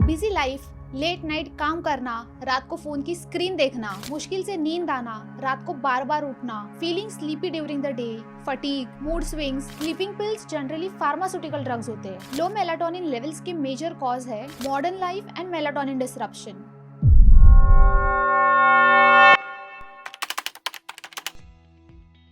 Busy life, late night काम करना, रात को फोन की स्क्रीन देखना, मुश्किल से नींद आना, रात को बार बार उठना, feeling sleepy during the day, fatigue, mood swings, sleeping pills generally pharmaceutical drugs होते हैं। लो मेलाटोनिन लेवल्स के मेजर कॉज है modern life and melatonin disruption.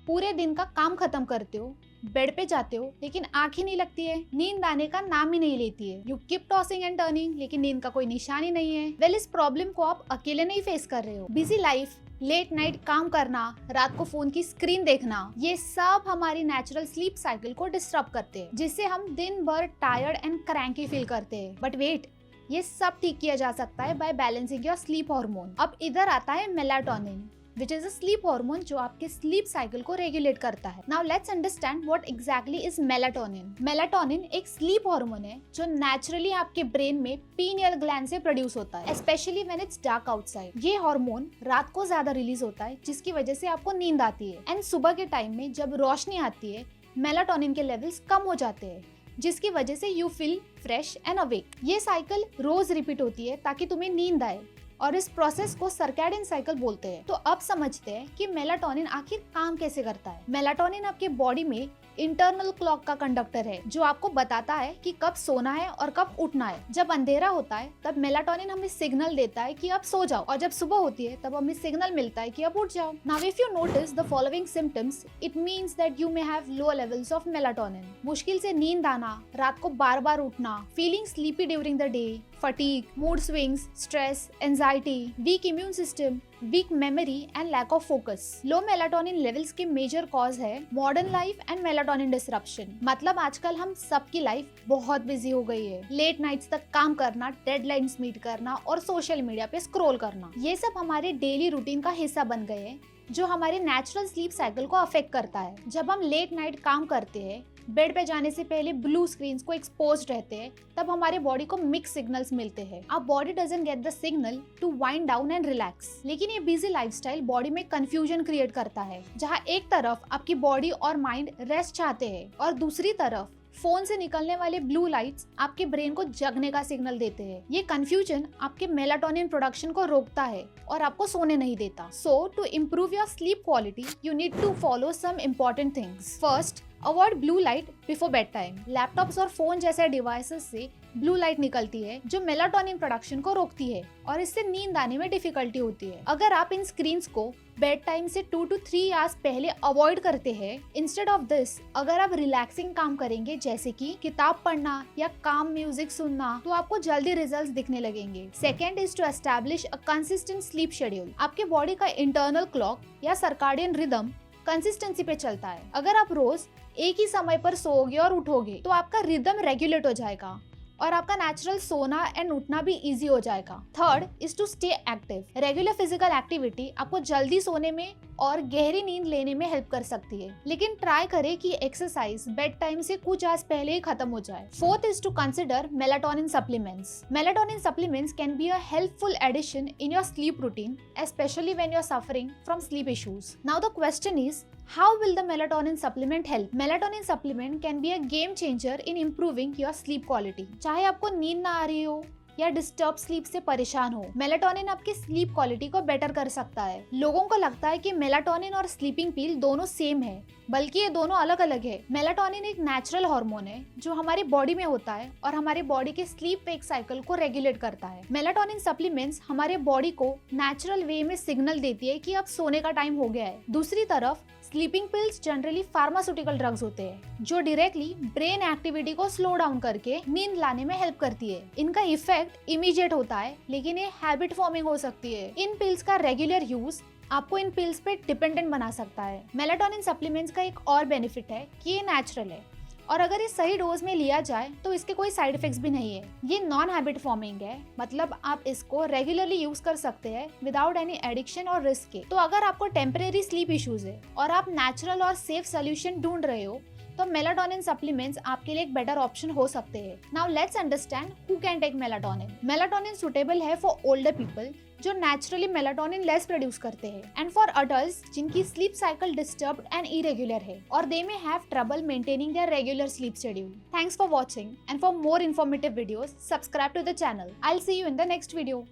पूरे दिन का काम खत्म करते हो, बेड पे जाते हो लेकिन आंख ही नहीं लगती है, नींद आने का नाम ही नहीं लेती है। You keep tossing and turning लेकिन नींद का कोई निशान ही नहीं है। वेल, इस प्रॉब्लम को आप अकेले नहीं फेस कर रहे हो। बिजी लाइफ, लेट नाइट काम करना, रात को फोन की स्क्रीन देखना, ये सब हमारी नेचुरल स्लीप साइकिल को डिस्टर्ब करते हैं, जिससे हम दिन भर टायर्ड एंड क्रैंकी फील करते हैं। बट वेट, ये सब ठीक किया जा सकता है by balancing your sleep hormone. अब इधर आता है melatonin, which is a sleep hormone जो आपके स्लीप साइकिल को रेगुलेट करता है। Now let's understand what exactly is melatonin. Melatonin एक स्लीप हार्मोन है जो नेचुरली आपके ब्रेन में पीनियल ग्लैंड से प्रोड्यूस होता है, specially when it's dark outside. ये हार्मोन रात को ज्यादा रिलीज होता है, जिसकी वजह से आपको नींद आती है, एंड सुबह के टाइम में जब रोशनी आती है मेलाटोनिन के लेवल्स कम हो जाते हैं, जिसकी वजह से you feel fresh and awake. ये साइकिल रोज रिपीट होती है ताकि तुम्हें नींद आए, और इस प्रोसेस को सर्कैडियन साइकिल बोलते हैं। तो अब समझते हैं कि मेलाटोनिन आखिर काम कैसे करता है। मेलाटोनिन आपके बॉडी में इंटरनल क्लॉक का कंडक्टर है जो आपको बताता है कि कब सोना है और कब उठना है। जब अंधेरा होता है तब मेलाटोनिन हमें सिग्नल देता है कि अब सो जाओ, और जब सुबह होती है तब हमें सिग्नल मिलता है कि अब उठ जाओ। Now if you notice the following symptoms, it means that you may have low levels of melatonin. मुश्किल से नींद आना, रात को बार बार उठना, feeling sleepy during the day, fatigue, mood swings, stress, anxiety, weak immune system, weak memory and lack of focus. Low melatonin levels के major cause है modern life and melatonin disruption। मतलब आजकल हम सबकी लाइफ बहुत बिजी हो गई है। लेट नाइट्स तक काम करना, डेडलाइंस मीट करना और सोशल मीडिया पे स्क्रॉल करना, ये सब हमारे डेली रूटीन का हिस्सा बन गए हैं, जो हमारे नेचुरल स्लीप साइकिल को अफेक्ट करता है। जब हम लेट नाइट काम करते हैं, बेड पे जाने से पहले ब्लू स्क्रीन्स को एक्सपोज रहते हैं, तब हमारे बॉडी को मिक्स सिग्नल्स मिलते हैं। अब body doesn't get the signal to wind down and relax. लेकिन ये बिजी लाइफस्टाइल बॉडी में कंफ्यूजन क्रिएट करता है, जहाँ एक तरफ आपकी बॉडी और माइंड रेस्ट चाहते हैं और दूसरी तरफ फोन से निकलने वाले ब्लू लाइट्स आपके ब्रेन को जगने का सिग्नल देते हैं। ये कंफ्यूजन आपके मेलाटोनिन प्रोडक्शन को रोकता है और आपको सोने नहीं देता। So to improve your sleep quality, you need to follow some important things. First, avoid blue light before bed time. Laptops और फोन जैसे डिवाइसेस से ब्लू लाइट निकलती है जो मेलाटोनिन प्रोडक्शन को रोकती है और इससे नींद आने में डिफिकल्टी होती है। अगर आप इन स्क्रीन्स को बेड टाइम से 2 to 3 आवर्स पहले अवॉइड करते हैं, इंस्टेड ऑफ दिस अगर आप रिलैक्सिंग काम करेंगे जैसे कि किताब पढ़ना या काम म्यूजिक सुनना, तो आपको जल्दी रिजल्ट्स दिखने लगेंगे। Second is to establish a consistent sleep schedule. आपके बॉडी का इंटरनल क्लॉक या सर्काडियन रिदम कंसिस्टेंसी पे चलता है। अगर आप रोज एक ही समय पर सोओगे और उठोगे तो आपका रिदम रेगुलेट हो जाएगा और आपका नेचुरल सोना एंड उठना भी इजी हो जाएगा। Third is to stay active. Regular physical activity आपको जल्दी सोने में और गहरी नींद लेने में हेल्प कर सकती है, लेकिन ट्राई करें कि एक्सरसाइज बेड टाइम से कुछ आवर्स पहले ही खत्म हो जाए। Fourth is to consider melatonin supplements. Melatonin supplements can be a helpful addition in your sleep routine, especially when you are suffering from sleep issues. Now the question is, how will the melatonin supplement help? Melatonin supplement can be a game changer in improving your sleep quality. चाहे आपको नींद ना आ रही हो या disturb sleep से परेशान हो, मेलाटोनिन आपकी स्लीप क्वालिटी को बेटर कर सकता है। लोगों को लगता है कि मेलाटोनिन और स्लीपिंग पिल दोनों सेम है, बल्कि ये दोनों अलग अलग है। मेलाटोनिन एक नेचुरल हार्मोन है जो हमारी बॉडी में होता है और हमारे बॉडी के स्लीप वेक साइकिल को रेगुलेट करता है। मेलाटोनिन सप्लीमेंट्स हमारे बॉडी को नेचुरल वे में सिग्नल देती है कि अब सोने का टाइम हो गया है। दूसरी तरफ sleeping pills generally pharmaceutical drugs होते हैं जो डायरेक्टली ब्रेन एक्टिविटी को स्लो डाउन करके नींद लाने में हेल्प करती है। इनका इफेक्ट इमीडिएट होता है, लेकिन ये हैबिट फॉर्मिंग हो सकती है। इन पिल्स का रेगुलर यूज आपको इन पिल्स पे डिपेंडेंट बना सकता है। मेलाटोनिन सप्लीमेंट्स का एक और बेनिफिट है कि ये नेचुरल है और अगर ये सही डोज में लिया जाए तो इसके कोई साइड इफेक्ट्स भी नहीं है। ये नॉन हैबिट फॉर्मिंग है, मतलब आप इसको रेगुलरली यूज कर सकते हैं विदाउट एनी एडिक्शन और रिस्क के। तो अगर आपको टेम्परेरी स्लीप इश्यूज है और आप नेचुरल और सेफ सोल्यूशन ढूंढ रहे हो, तो मेलाटोनिन सप्लीमेंट्स आपके लिए एक बेटर ऑप्शन हो सकते हैं। Now let's understand who can take melatonin. Melatonin suitable है फॉर ओल्डर पीपल जो नेचुरली मेलाटोनिन लेस प्रोड्यूस करते हैं, एंड फॉर अडल्ट्स जिनकी sleep cycle disturbed and irregular है और they may have trouble maintaining their regular sleep schedule. Thanks for watching, and for more informative videos subscribe to the channel. I will see you in the next video.